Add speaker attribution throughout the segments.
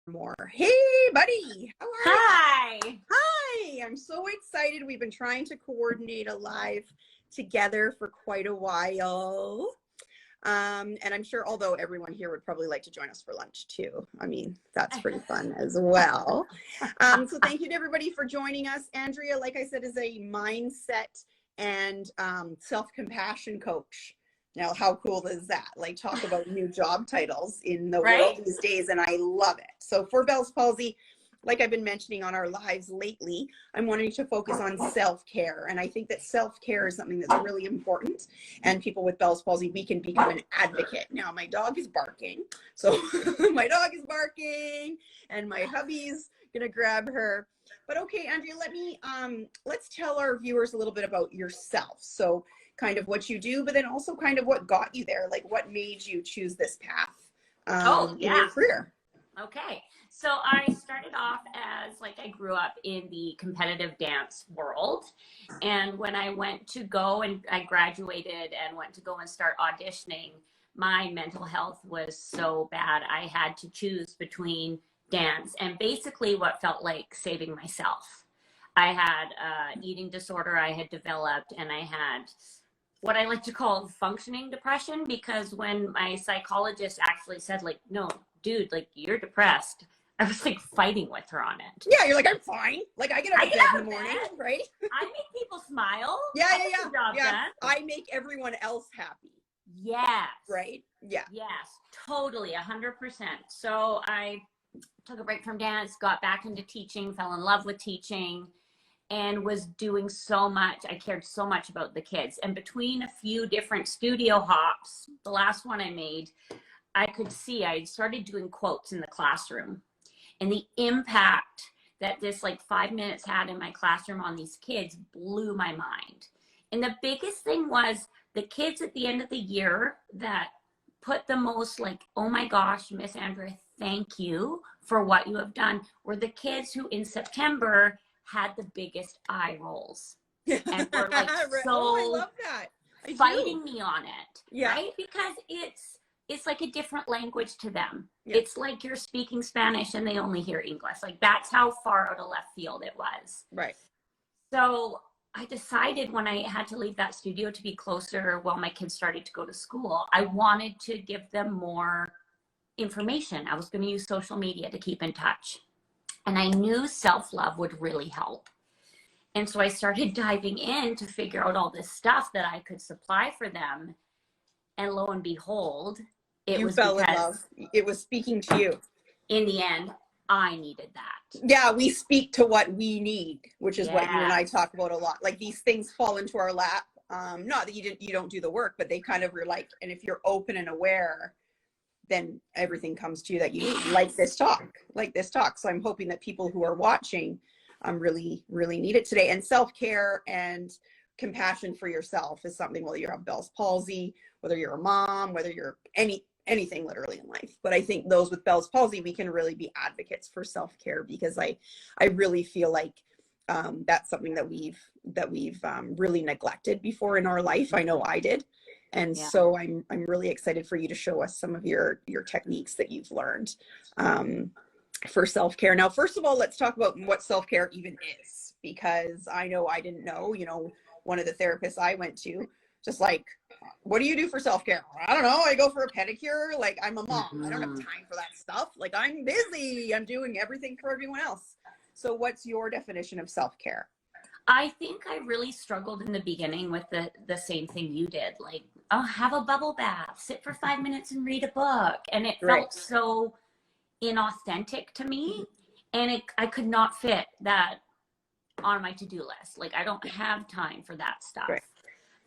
Speaker 1: more. Hey, buddy. How are you?
Speaker 2: Hi.
Speaker 1: Hi. I'm so excited. We've been trying to coordinate a live together for quite a while. And I'm sure, although everyone here would probably like to join us for lunch too. I mean, that's pretty fun as well. So thank you to everybody for joining us. Andrea, like I said, is a mindset and self-compassion coach. Now, how cool is that? Like, talk about new job titles in the world these days, and I love it. So for Bell's Palsy, like I've been mentioning on our lives lately, I'm wanting to focus on self-care. And I think that self-care is something that's really important. And people with Bell's Palsy, we can become an advocate. Now, my dog is barking. So my dog is barking, and my hubby's gonna grab her. But okay, Andrea, let's tell our viewers a little bit about yourself. So kind of what you do, but then also kind of what got you there, like what made you choose this path in your career.
Speaker 2: Okay. So I started off as I grew up in the competitive dance world. And when I went to go and I graduated and went to go and start auditioning, my mental health was so bad. I had to choose between dance and basically what felt like saving myself. I had an eating disorder I had developed, and I had what I like to call functioning depression, because when my psychologist actually said, no, dude, you're depressed, I was fighting with her on it.
Speaker 1: Yeah, you're like, I'm fine. I get out of bed in the morning, right?
Speaker 2: I make people smile.
Speaker 1: Yeah.
Speaker 2: Done.
Speaker 1: I make everyone else happy.
Speaker 2: Yes.
Speaker 1: Right? Yeah.
Speaker 2: Yes, totally, 100%. So I took a break from dance, got back into teaching, fell in love with teaching, and was doing so much. I cared so much about the kids. And between a few different studio hops, the last one I made, I could see I started doing quotes in the classroom. And the impact that this 5 minutes had in my classroom on these kids blew my mind. And the biggest thing was the kids at the end of the year that put the most oh my gosh, Miss Andrea, thank you for what you have done, were the kids who in September had the biggest eye rolls and were
Speaker 1: I love that.
Speaker 2: Fighting me on it,
Speaker 1: right?
Speaker 2: Because it's a different language to them.
Speaker 1: Yeah.
Speaker 2: It's like you're speaking Spanish and they only hear English. That's how far out of left field it was.
Speaker 1: Right.
Speaker 2: So I decided when I had to leave that studio to be closer while my kids started to go to school, I wanted to give them more information. I was going to use social media to keep in touch. And I knew self-love would really help. And so I started diving in to figure out all this stuff that I could supply for them. And lo and behold,
Speaker 1: you fell in love. It was speaking to you.
Speaker 2: In the end, I needed that.
Speaker 1: Yeah, we speak to what we need, which is what you and I talk about a lot. These things fall into our lap. Not that you don't do the work, but they kind of are and if you're open and aware, then everything comes to you that you need, like this talk. So I'm hoping that people who are watching really, really need it today. And self-care and compassion for yourself is something, whether you have Bell's Palsy, whether you're a mom, whether you're anything literally in life. But I think those with Bell's Palsy, we can really be advocates for self-care, because I really feel that's something that we've really neglected before in our life. I know I did. And so I'm really excited for you to show us some of your techniques that you've learned for self-care. Now, first of all, let's talk about what self-care even is, because I know I didn't know. One of the therapists I went to, just what do you do for self-care? I don't know. I go for a pedicure. I'm a mom. I don't have time for that stuff. I'm busy. I'm doing everything for everyone else. So what's your definition of self-care?
Speaker 2: I think I really struggled in the beginning with the same thing you did. Have a bubble bath, sit for 5 minutes and read a book. And it felt so inauthentic to me. And I could not fit that on my to-do list. I don't have time for that stuff.
Speaker 1: Right.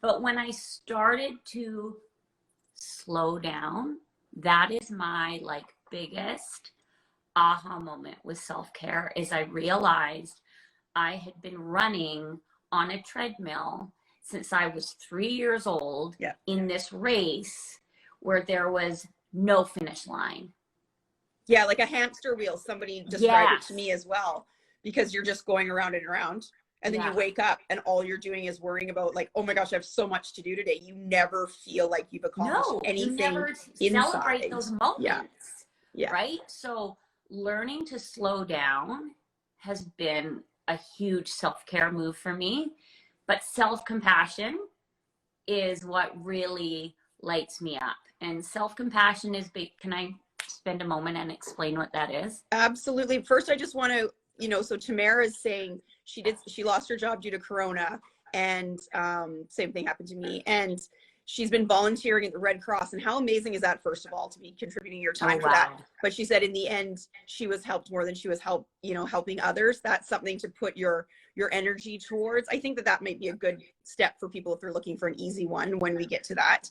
Speaker 2: But when I started to slow down, that is my biggest aha moment with self-care, is I realized I had been running on a treadmill since I was 3 years old in this race where there was no finish line.
Speaker 1: Yeah, like a hamster wheel. Somebody described it to me as well, because you're just going around and around. And then you wake up and all you're doing is worrying about oh my gosh, I have so much to do today. You never feel like you've accomplished anything.
Speaker 2: You never celebrate those moments.
Speaker 1: Yeah.
Speaker 2: Right? So learning to slow down has been a huge self-care move for me, but self-compassion is what really lights me up. And self-compassion is big. Can I spend a moment and explain what that is?
Speaker 1: Absolutely. First, I just want to, so Tamara is saying she lost her job due to Corona, and same thing happened to me. And she's been volunteering at the Red Cross. And how amazing is that, first of all, to be contributing your time for that? But she said in the end, she was helped more than she was helping others. That's something to put your energy towards. I think that might be a good step for people if they're looking for an easy one when we get to that.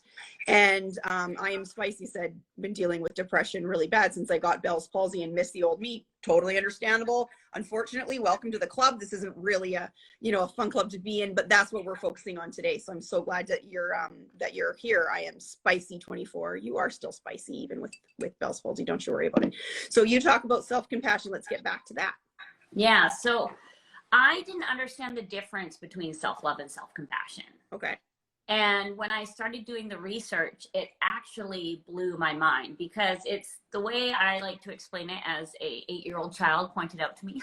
Speaker 1: And I Am Spicy said, been dealing with depression really bad since I got Bell's palsy and miss the old me. Totally understandable. Unfortunately, welcome to the club. This isn't really a fun club to be in, but that's what we're focusing on today. So I'm so glad that you're here. I am Spicy 24. You are still spicy even with Bell's palsy. Don't you worry about it. So you talk about self-compassion. Let's get back to that.
Speaker 2: Yeah. So I didn't understand the difference between self-love and self-compassion.
Speaker 1: Okay.
Speaker 2: And when I started doing the research, it actually blew my mind, because it's the way I like to explain it, as a 8-year-old child pointed out to me,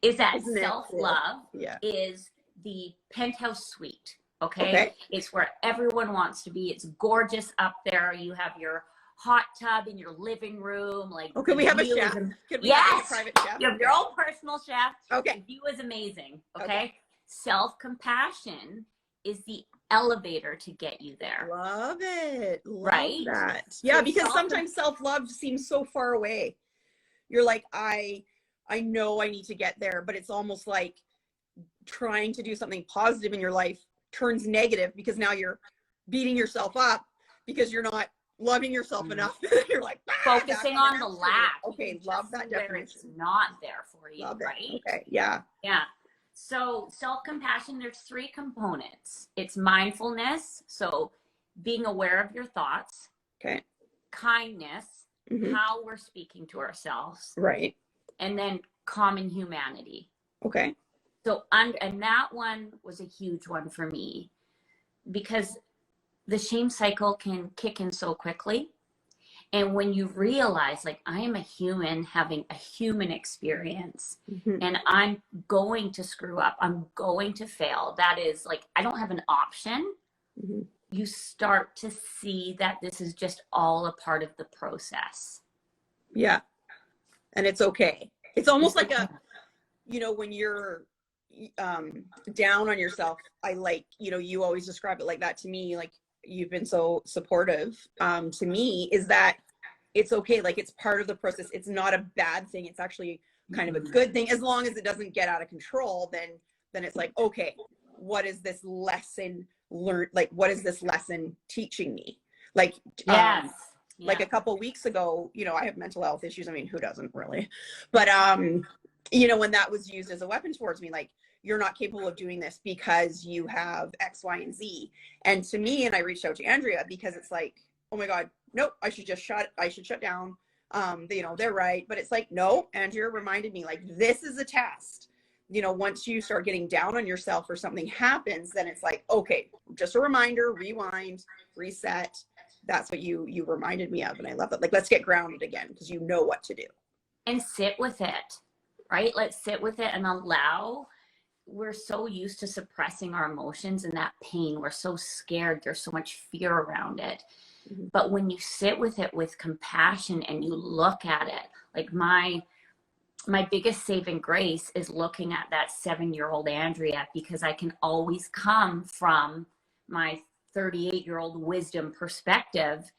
Speaker 2: is that self-love is the penthouse suite. Okay? It's where everyone wants to be. It's gorgeous up there. You have your hot tub in your living room. Like,
Speaker 1: okay, we have a chef.
Speaker 2: Could we have a private chef? You have your own personal chef.
Speaker 1: Okay.
Speaker 2: The view is amazing. Okay. Self-compassion is the elevator to get you there.
Speaker 1: Love it.
Speaker 2: Right?
Speaker 1: That. Yeah, so because sometimes self-love seems so far away. You're like, I know I need to get there, but it's almost like trying to do something positive in your life turns negative, because now you're beating yourself up because you're not loving yourself enough. You're like
Speaker 2: focusing on the lack.
Speaker 1: Okay, love that definition.
Speaker 2: It's not there for you,
Speaker 1: love
Speaker 2: right?
Speaker 1: It. Okay, yeah.
Speaker 2: Yeah. So self-compassion, there's 3 components. It's mindfulness, so being aware of your thoughts.
Speaker 1: Okay.
Speaker 2: Kindness, how we're speaking to ourselves.
Speaker 1: Right.
Speaker 2: And then common humanity.
Speaker 1: Okay.
Speaker 2: So, and that one was a huge one for me, because the shame cycle can kick in so quickly. And when you realize, like, I am a human having a human experience, and I'm going to screw up, I'm going to fail. That is, like, I don't have an option. You start to see that this is just all a part of the process.
Speaker 1: Yeah. And it's okay. It's almost like when you're down on yourself, I like, you always describe it like that to me, like, you've been so supportive to me, is that it's okay. Like, it's part of the process. It's not a bad thing. It's actually kind of a good thing, as long as it doesn't get out of control. Then it's like, okay, what is this lesson learned? Like, what is this lesson teaching me? Like, like a couple weeks ago, I have mental health issues. I mean, who doesn't really? But when that was used as a weapon towards me, like, you're not capable of doing this because you have X, Y, and Z. And to me, and I reached out to Andrea, because it's like, oh my God, nope, I should shut down. They're right. But it's like, no, Andrea reminded me, like, this is a test. Once you start getting down on yourself or something happens, then it's like, okay, just a reminder, rewind, reset. That's what you reminded me of. And I love it. Like, let's get grounded again, because you know what to do.
Speaker 2: And sit with it, right? Let's sit with it and allow. We're so used to suppressing our emotions and that pain. We're so scared. There's so much fear around it. But when you sit with it with compassion and you look at it, like, my biggest saving grace is looking at that 7-year-old Andrea, because I can always come from my 38-year-old wisdom perspective.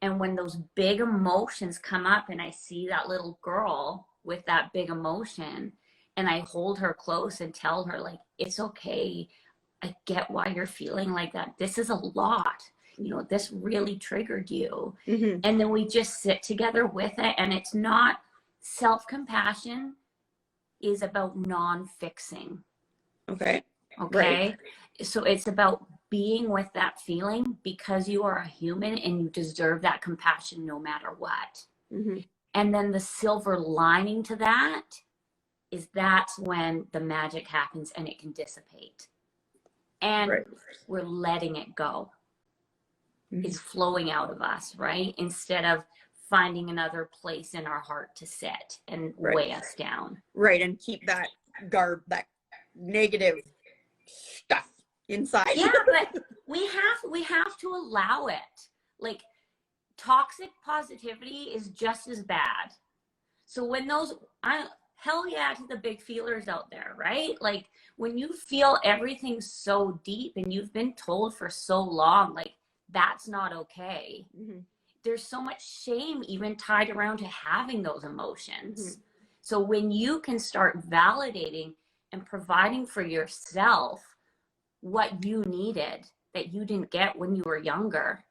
Speaker 2: And when those big emotions come up and I see that little girl with that big emotion, and I hold her close and tell her, like, it's okay. I get why you're feeling like that. This is a lot. This really triggered you. And then we just sit together with it. And it's not, self-compassion is about non-fixing.
Speaker 1: Okay.
Speaker 2: Right. So it's about being with that feeling, because you are a human and you deserve that compassion no matter what. And then the silver lining to that is that's when the magic happens and it can dissipate. And we're letting it go. It's flowing out of us, right? Instead of finding another place in our heart to sit and weigh us down.
Speaker 1: Right. And keep that that negative stuff inside.
Speaker 2: Yeah, but we have to allow it. Like, toxic positivity is just as bad. So when hell yeah to the big feelers out there, right? Like, when you feel everything so deep and you've been told for so long, like, that's not okay. Mm-hmm. There's so much shame even tied around to having those emotions. Mm-hmm. So when you can start validating and providing for yourself what you needed that you didn't get when you were younger,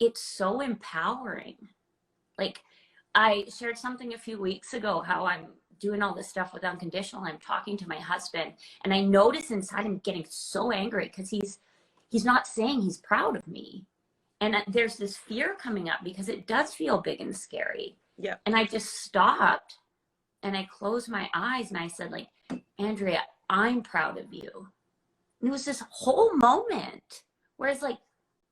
Speaker 2: it's so empowering. Like, I shared something a few weeks ago, how I'm doing all this stuff with Unconditional. I'm talking to my husband, and I notice inside him getting so angry because he's not saying he's proud of me. And there's this fear coming up because it does feel big and scary.
Speaker 1: Yeah.
Speaker 2: And I just stopped and I closed my eyes and I said, like, Andrea, I'm proud of you. And it was this whole moment where it's like,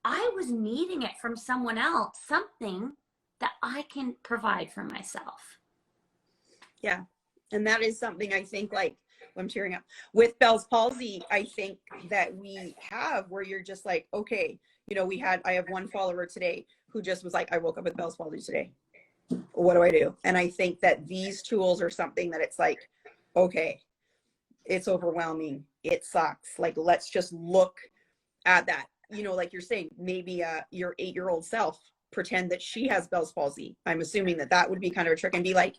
Speaker 2: I was needing it from someone else, something that I can provide for myself.
Speaker 1: Yeah. And that is something I think, like, I'm tearing up with Bell's palsy. I think that we have where you're just like, okay, you know, I have one follower today who just was like, I woke up with Bell's palsy today. What do I do? And I think that these tools are something that it's like, okay, it's overwhelming. It sucks. Like, let's just look at that. You know, like you're saying, maybe your 8-year-old self, pretend that she has Bell's palsy. I'm assuming that would be kind of a trick, and be like,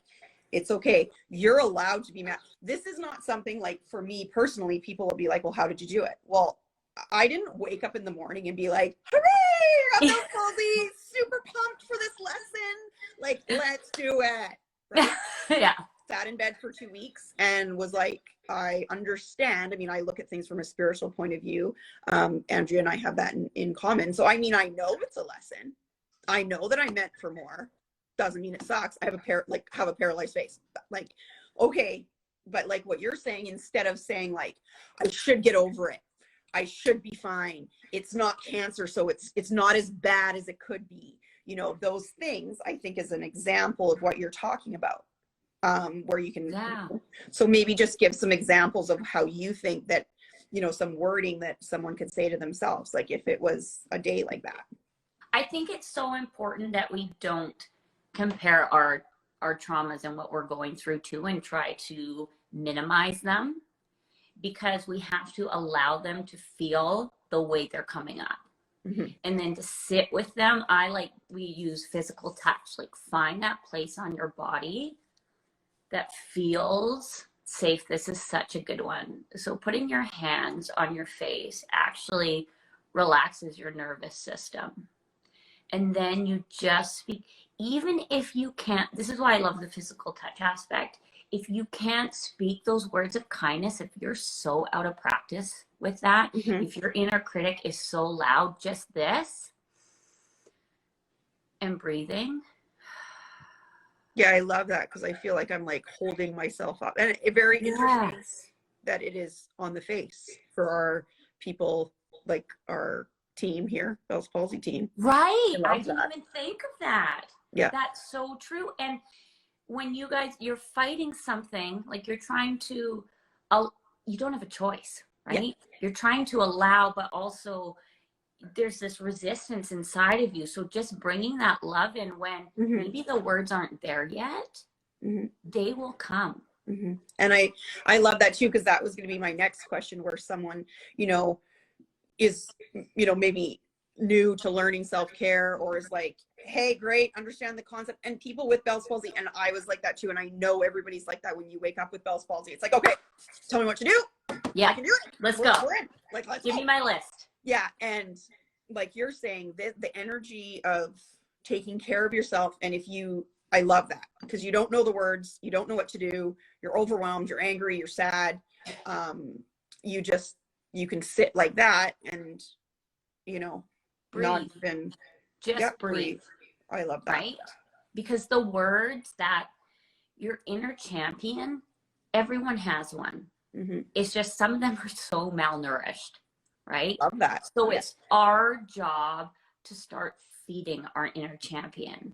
Speaker 1: it's okay. You're allowed to be mad. This is not something, like, for me personally, people will be like, well, how did you do it? Well, I didn't wake up in the morning and be like, hooray, I'm Bell's palsy, super pumped for this lesson. Like, let's do it. Right?
Speaker 2: Yeah.
Speaker 1: Sat in bed for 2 weeks and was like, I understand. I mean, I look at things from a spiritual point of view. Andrea and I have that in common. So, I mean, I know it's a lesson. I know that I'm meant for more. Doesn't mean it sucks. I have a paralyzed face. Like, okay, but like what you're saying, instead of saying like, I should get over it, I should be fine, it's not cancer, so it's not as bad as it could be. You know, those things I think is an example of what you're talking about. Where you can, so maybe just give some examples of how you think that, you know, some wording that someone could say to themselves, like if it was a day like that.
Speaker 2: I think it's so important that we don't compare our traumas and what we're going through to and try to minimize them, because we have to allow them to feel the way they're coming up. Mm-hmm. And then to sit with them. We use physical touch, like find that place on your body that feels safe. This is such a good one. So putting your hands on your face actually relaxes your nervous system. And then you just speak, even if you can't, this is why I love the physical touch aspect. If you can't speak those words of kindness, if you're so out of practice with that, mm-hmm. if your inner critic is so loud, just this and breathing.
Speaker 1: Yeah, I love that, because I feel like I'm like holding myself up. And it very interesting that it is on the face for our people, like our team here, Bell's palsy team.
Speaker 2: Right. I didn't even think of that.
Speaker 1: Yeah.
Speaker 2: That's so true. And when you're fighting something, like you're trying to, you don't have a choice, right? Yeah. You're trying to allow, but also there's this resistance inside of you. So just bringing that love in when mm-hmm. maybe the words aren't there yet, mm-hmm. they will come.
Speaker 1: Mm-hmm. And I love that too, because that was going to be my next question, where someone, you know, is, you know, maybe new to learning self-care, or is like, hey, great, understand the concept. And people with Bell's palsy, and I was like that too, and I know everybody's like that when you wake up with Bell's palsy. It's like, okay, tell me what to do.
Speaker 2: Yeah,
Speaker 1: I can do it.
Speaker 2: Let's go.
Speaker 1: We're in. Like, let's
Speaker 2: give
Speaker 1: go.
Speaker 2: me my list.
Speaker 1: Yeah. And like you're saying, the energy of taking care of yourself. And I love that, because you don't know the words, you don't know what to do, you're overwhelmed, you're angry, you're sad. You can sit like that and, you know,
Speaker 2: breathe.
Speaker 1: Not even
Speaker 2: just breathe.
Speaker 1: I love that.
Speaker 2: Right? Because the words that your inner champion, everyone has one. Mm-hmm. It's just some of them are so malnourished, right?
Speaker 1: Love that.
Speaker 2: So it's our job to start feeding our inner champion.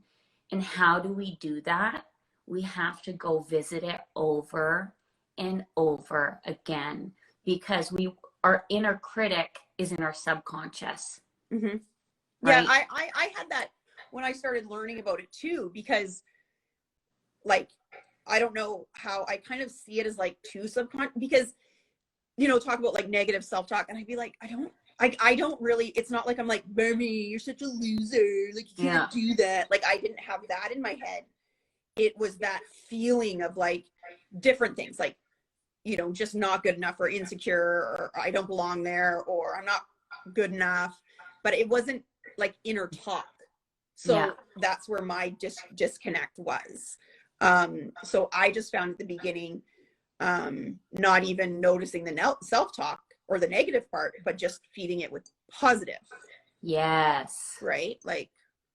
Speaker 2: And how do we do that? We have to go visit it over and over again, because our inner critic is in our subconscious.
Speaker 1: Mm-hmm.
Speaker 2: Right?
Speaker 1: Yeah, I had that when I started learning about it too, because like, I don't know how I kind of see it as like too subconscious, because, you know, talk about like negative self-talk, and I'd be like, I don't really, it's not like I'm like, Barbie, you're such a loser, like you can't do that. Like, I didn't have that in my head. It was that feeling of like different things, like, you know, just not good enough, or insecure, or I don't belong there, or I'm not good enough. But it wasn't like inner talk. So that's where my disconnect was. So I just found at the beginning, not even noticing the self-talk or the negative part, but just feeding it with positive.
Speaker 2: Yes.
Speaker 1: Right? Like,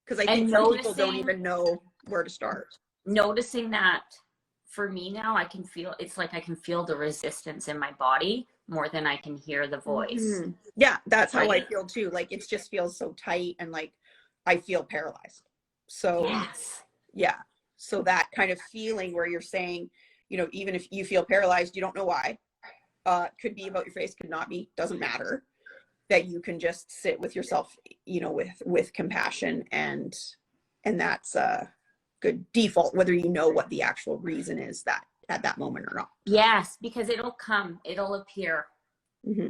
Speaker 1: because I think some people don't even know where to start.
Speaker 2: Noticing that, for me now, I can feel, it's like I can feel the resistance in my body more than I can hear the voice.
Speaker 1: Mm-hmm. Yeah, that's how I feel too. Like, it just feels so tight, and like I feel paralyzed. So yeah. So that kind of feeling where you're saying, you know, even if you feel paralyzed, you don't know why. Could be about your face, could not be, doesn't matter. That you can just sit with yourself, you know, with compassion, and that's a good default, whether you know what the actual reason is that at that moment or not.
Speaker 2: Yes, because it'll appear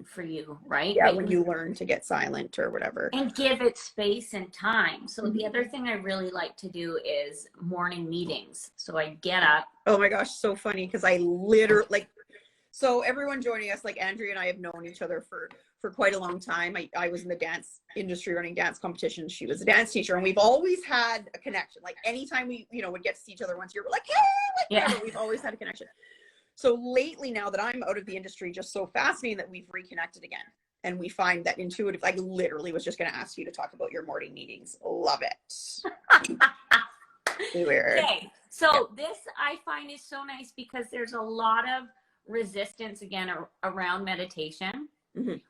Speaker 2: for you, right?
Speaker 1: Yeah, when you learn to get silent or whatever.
Speaker 2: And give it space and time. So the other thing I really like to do is morning meetings. So I get up.
Speaker 1: Oh my gosh, so funny, because I literally, like, so everyone joining us, like Andrea and I have known each other for quite a long time. I was in the dance industry running dance competitions. She was a dance teacher, and we've always had a connection. Like, anytime we, you know, would get to see each other once a year, we're like, hey, like, whatever. We've always had a connection. So lately, now that I'm out of the industry, just so fascinating that we've reconnected again. And we find that intuitive, I literally was just going to ask you to talk about your morning meetings. Love it. Weird.
Speaker 2: Okay. So this I find is so nice, because there's a lot of resistance again around meditation,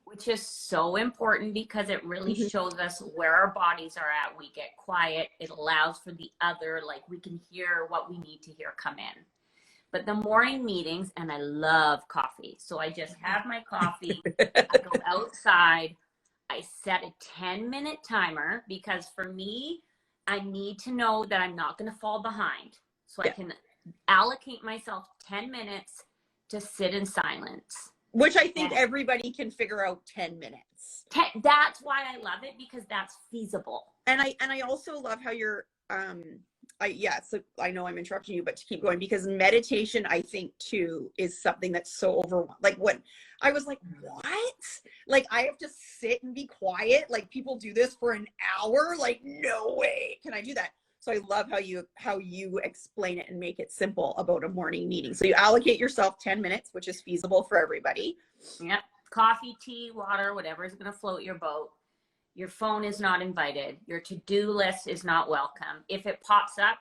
Speaker 2: which is so important, because it really shows us where our bodies are at. We get quiet. It allows for the other, like, we can hear what we need to hear come in. But the morning meetings, and I love coffee. So I just have my coffee, I go outside, I set a 10-minute timer, because for me, I need to know that I'm not going to fall behind. So I can allocate myself 10 minutes to sit in silence.
Speaker 1: Which I think everybody can figure out 10 minutes.
Speaker 2: That's why I love it, because that's feasible.
Speaker 1: And I also love how you're, so I know I'm interrupting you, but to keep going, because meditation, I think too, is something that's so overwhelming. Like, when I was like, what? Like, I have to sit and be quiet? Like, people do this for an hour? Like, no way can I do that. So I love how you explain it and make it simple about a morning meeting. So you allocate yourself 10 minutes, which is feasible for everybody.
Speaker 2: Yep. Coffee, tea, water, whatever is going to float your boat. Your phone is not invited. Your to-do list is not welcome. If it pops up,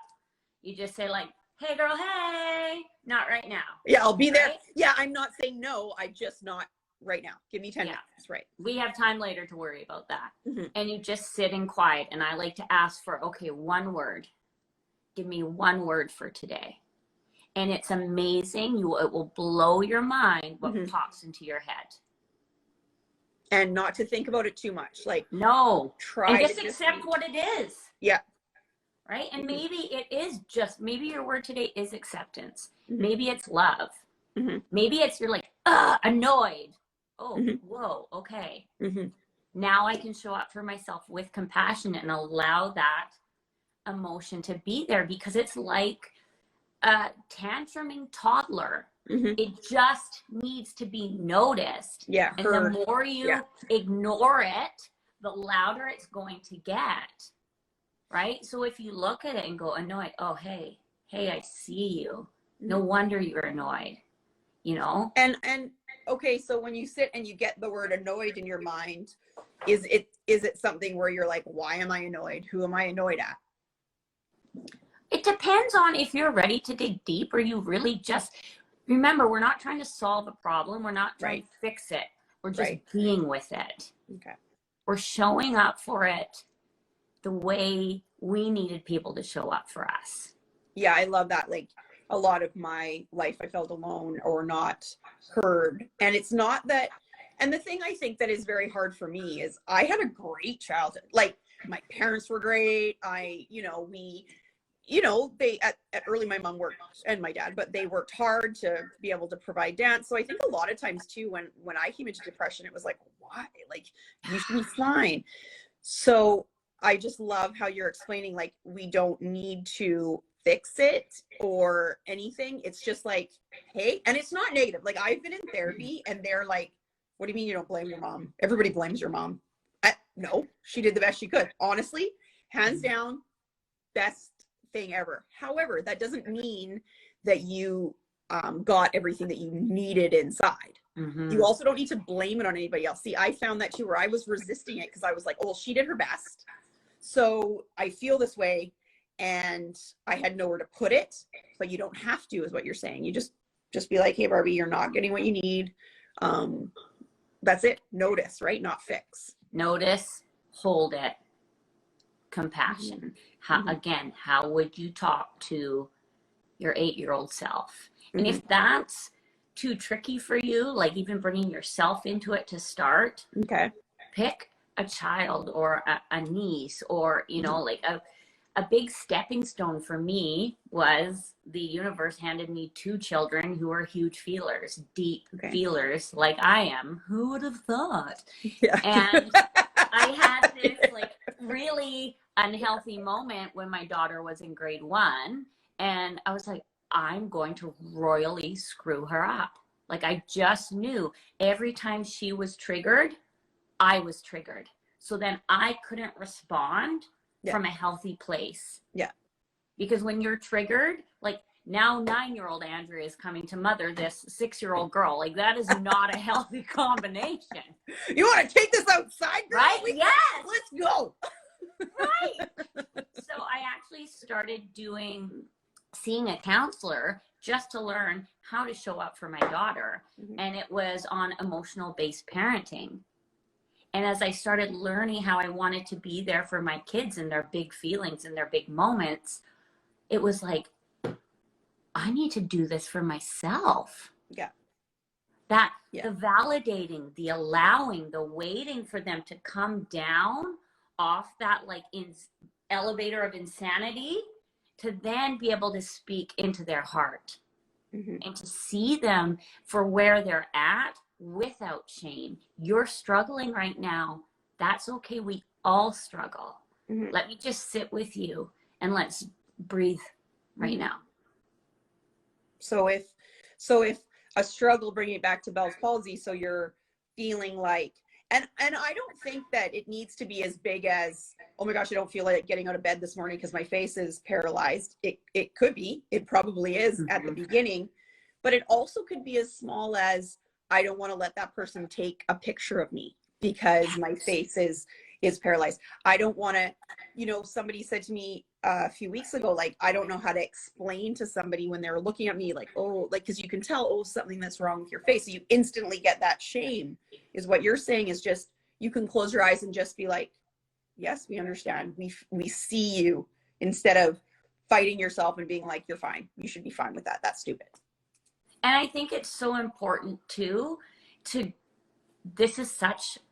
Speaker 2: you just say, like, hey girl, hey, not right now.
Speaker 1: Yeah, I'll be there. Yeah, I'm not saying no. I just not right now. Give me 10 minutes. Right.
Speaker 2: We have time later to worry about that. And you just sit in quiet. And I like to ask for, okay, one word. Give me one word for today. And it's amazing. It will blow your mind what pops into your head.
Speaker 1: And not to think about it too much. Like,
Speaker 2: no,
Speaker 1: try
Speaker 2: and just accept what it is.
Speaker 1: Yeah.
Speaker 2: Right. And maybe it is just, maybe your word today is acceptance. Maybe it's love. Maybe it's, you're like, annoyed. Oh, whoa. Okay. Now I can show up for myself with compassion and allow that emotion to be there, because it's like a tantruming toddler. It just needs to be noticed. Yeah. And the more you ignore it, the louder it's going to get. Right? So if you look at it and go annoyed, oh, hey, I see you. No wonder you're annoyed. You know? And
Speaker 1: okay, so when you sit and you get the word annoyed in your mind, is it something where you're like, why am I annoyed? Who am I annoyed at?
Speaker 2: It depends on if you're ready to dig deep, or you really just, remember, we're not trying to solve a problem. We're not trying to fix it. We're just being with it. Okay. We're showing up for it the way we needed people to show up for us.
Speaker 1: Yeah, I love that. Like a lot of my life, I felt alone or not heard. And it's not that, and the thing I think that is very hard for me is I had a great childhood. Like my parents were great. They at early, my mom worked and my dad, but they worked hard to be able to provide dance. So I think a lot of times too, when I came into depression, it was like, why? Like, you should be fine. So I just love how you're explaining, like, we don't need to fix it or anything. It's just like, hey, and it's not negative. Like, I've been in therapy and they're like, what do you mean you don't blame your mom? Everybody blames your mom. No, she did the best she could. Honestly, hands down, best thing ever. However, that doesn't mean that you got everything that you needed inside. You also don't need to blame it on anybody else. See, I found that too, where I was resisting it because I was like, oh, well, she did her best. So I feel this way and I had nowhere to put it, but you don't have to, is what you're saying. You just be like, hey, Barbie, you're not getting what you need. That's it. Notice, right? Not fix.
Speaker 2: Notice, hold it. Compassion. Again, how would you talk to your 8-year-old self? And if that's too tricky for you, like even bringing yourself into it to start, pick a child or a niece, or like a big stepping stone for me was the universe handed me 2 children who are huge feelers, deep feelers like I am. Who would have thought? And I had this like really unhealthy moment when my daughter was in grade 1, and I was like, I'm going to royally screw her up. Like, I just knew every time she was triggered, I was triggered. So then I couldn't respond from a healthy place. Because when you're triggered, like now 9-year-old Andrea is coming to mother this 6-year-old girl. Like, that is not a healthy combination.
Speaker 1: You want to take this outside, girl?
Speaker 2: Right? Yes.
Speaker 1: Let's go.
Speaker 2: Right. So I actually started seeing a counselor just to learn how to show up for my daughter. And it was on emotional based parenting. And as I started learning how I wanted to be there for my kids and their big feelings and their big moments, it was like, I need to do this for myself. The validating, the allowing, the waiting for them to come down off that like elevator of insanity, to then be able to speak into their heart and to see them for where they're at without shame. You're struggling right now. That's okay. We all struggle. Let me just sit with you and let's breathe right now.
Speaker 1: So if a struggle, bringing it back to Bell's palsy, so you're feeling like, and I don't think that it needs to be as big as, oh my gosh, I don't feel like getting out of bed this morning because my face is paralyzed. It could be, it probably is at the beginning, but it also could be as small as, I don't want to let that person take a picture of me because my face is paralyzed. I don't want to, somebody said to me a few weeks ago, like, I don't know how to explain to somebody when they're looking at me like, oh, like, because you can tell, oh, something that's wrong with your face. So you instantly get that shame, is what you're saying. Is just, you can close your eyes and just be like, yes, we understand. We see you, instead of fighting yourself and being like, you're fine. You should be fine with that. That's stupid.
Speaker 2: And I think it's so important too,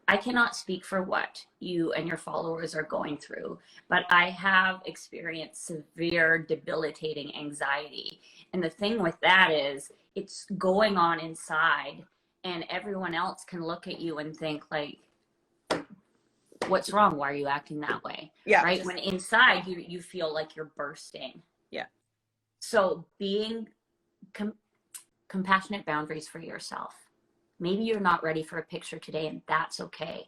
Speaker 2: I cannot speak for what you and your followers are going through, but I have experienced severe debilitating anxiety. And the thing with that is, it's going on inside, and everyone else can look at you and think like, what's wrong? Why are you acting that way? Right? When inside you feel like you're bursting. So being compassionate boundaries for yourself. Maybe you're not ready for a picture today, and that's okay.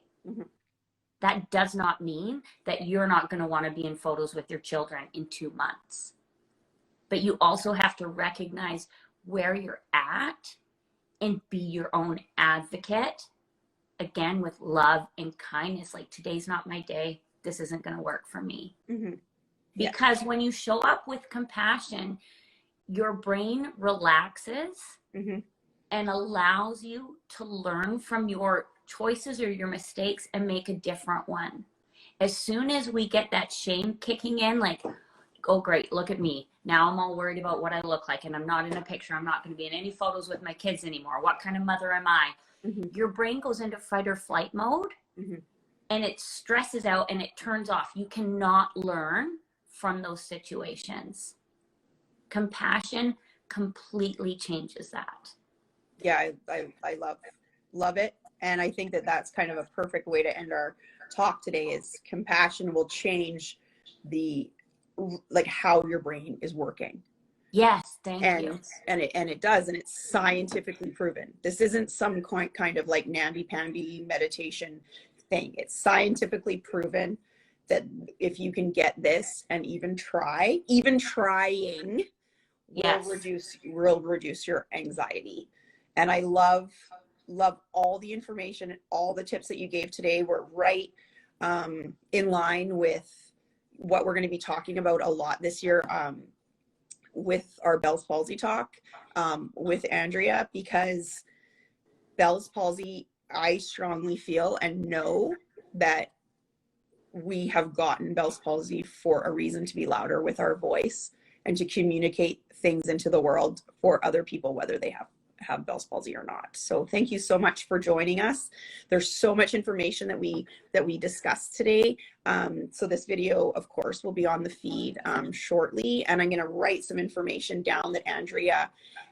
Speaker 2: That does not mean that you're not going to want to be in photos with your children in 2 months. But you also have to recognize where you're at and be your own advocate, again, with love and kindness. Like, today's not my day. This isn't going to work for me. Because when you show up with compassion, your brain relaxes and allows you to learn from your choices or your mistakes and make a different one. As soon as we get that shame kicking in, like, oh, great, look at me. Now I'm all worried about what I look like, and I'm not in a picture. I'm not going to be in any photos with my kids anymore. What kind of mother am I? Mm-hmm. Your brain goes into fight or flight mode, mm-hmm. and it stresses out and it turns off. You cannot learn from those situations. Compassion completely changes that.
Speaker 1: Yeah, I love it. And I think that that's kind of a perfect way to end our talk today, is compassion will change like how your brain is working.
Speaker 2: Yes, thank you.
Speaker 1: And it does, and it's scientifically proven. This isn't some kind of like namby-pamby meditation thing. It's scientifically proven that if you can get this and even trying will reduce your anxiety. And I love all the information, all the tips that you gave today were right in line with what we're going to be talking about a lot this year with our Bell's Palsy talk with Andrea, because Bell's Palsy, I strongly feel and know that we have gotten Bell's Palsy for a reason, to be louder with our voice and to communicate things into the world for other people, whether they have Bell's Palsy or not. So thank you so much for joining us. There's so much information that we discussed today. So this video, of course, will be on the feed shortly, and I'm going to write some information down that Andrea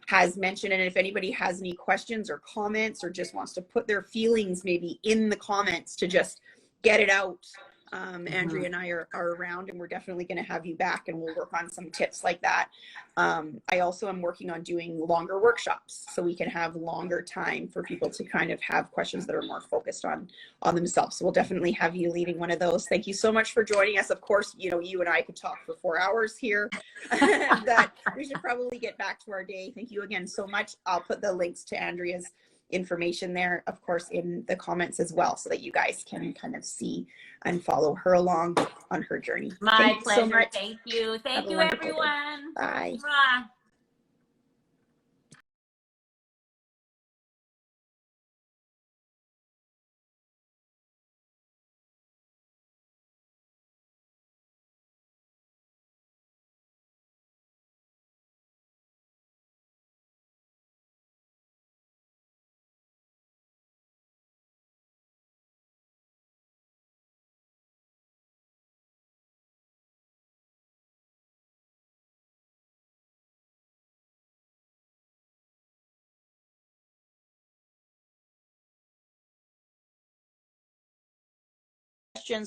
Speaker 1: has mentioned. And if anybody has any questions or comments or just wants to put their feelings maybe in the comments to just get it out, Andrea and I are around, and we're definitely going to have you back, and we'll work on some tips like that. I also am working on doing longer workshops so we can have longer time for people to kind of have questions that are more focused on themselves. So we'll definitely have you leading one of those. Thank you so much for joining us. Of course, you know, you and I could talk for 4 hours here, but we should probably get back to our day. Thank you again so much. I'll put the links to Andrea's information there, of course, in the comments as well, so that you guys can kind of see and follow her along on her journey.
Speaker 2: My pleasure. So much. Thank you. Thank you, everyone.
Speaker 1: Bye.
Speaker 2: Mwah.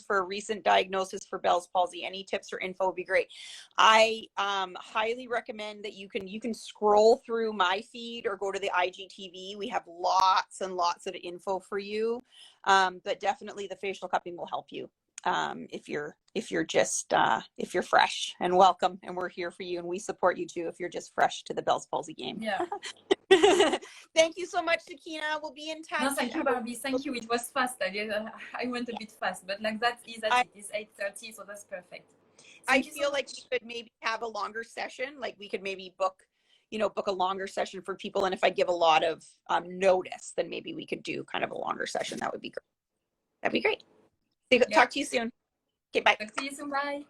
Speaker 1: For a recent diagnosis for Bell's palsy, any tips or info would be great. I highly recommend that you can scroll through my feed or go to the IGTV. We have lots and lots of info for you, but definitely the facial cupping will help you if you're fresh, and welcome, and we're here for you, and we support you too if you're just fresh to the Bell's palsy game.
Speaker 3: Yeah.
Speaker 1: Thank you so much, Sakina. We'll be in touch.
Speaker 3: No, thank you, Barbie. Thank you. It was fast. I went a bit fast, but like that is at it is 8:30, so that's perfect.
Speaker 1: I feel like we could maybe have a longer session. Like we could maybe book a longer session for people. And if I give a lot of notice, then maybe we could do kind of a longer session. That would be great. That'd be great. Talk to you soon. Okay, bye.
Speaker 3: Talk to you soon. Bye.